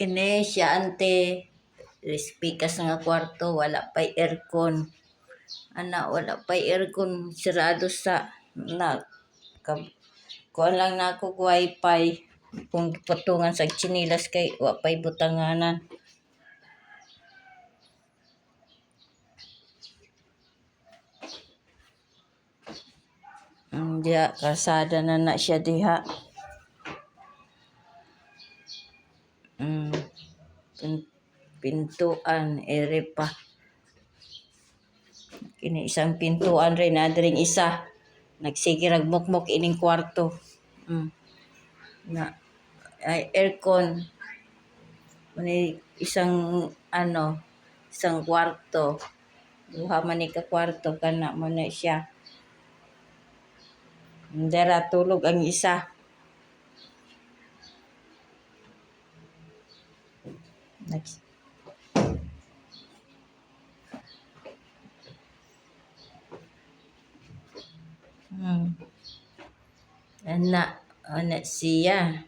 Kini siya ante respikas nga kwarto wala pay aircon. Wala pay aircon sirado sa na kuan lang na ako wifi kung patungan sa chinilas kay wa pay butanganan. Diha kalsada na siya diha. Pintuan ere pa. Kini isang pintuan rin na dring isa. Nagsige mukmok ining kwarto. Na ay aircon. Mani isang isang kwarto. Duha man ni ka kwarto kana mo na siya. Dara tulog ang isa. Next. Ana siya.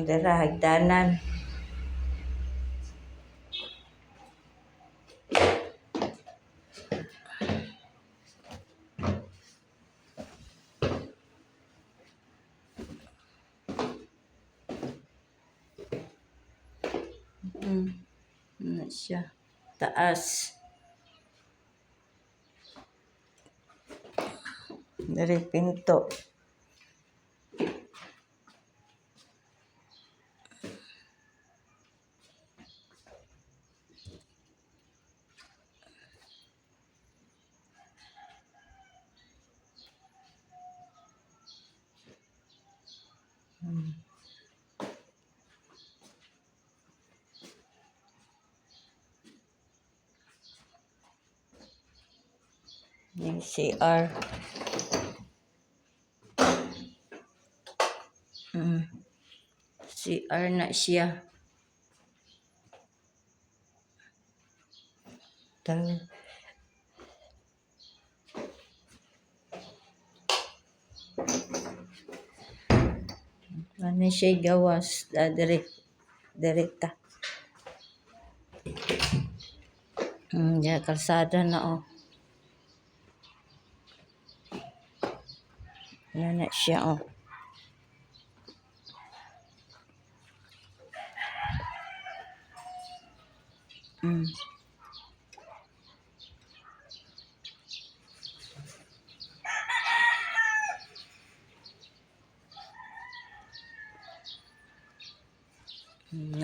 Dara hagdanan. Ana siya. Taas. Dari pinto. Yung CR. CR na siya. Ano siya gawas direkta. Ya kalsada na Ano na siya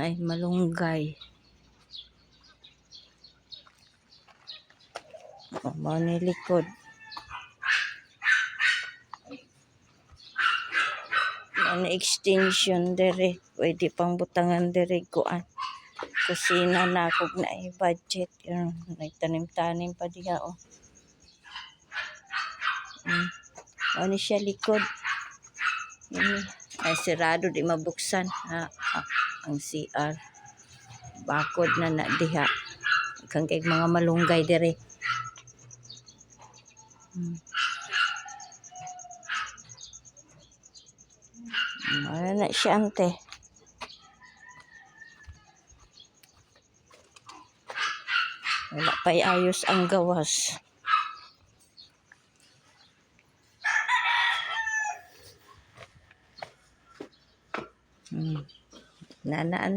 ay malunggay. Mao ni likod. Ano extension dere, pwede pang butangan dere kuan. Kusina na kog na budget. Nagtanim-tanim pa diha Ano siya likod. Ay sirado di mabuksan ang CR. Bakod na diha. Kang kay mga malunggay dere. Ano na siya ante. Wala pa'y ayos ang gawas. Nanaan.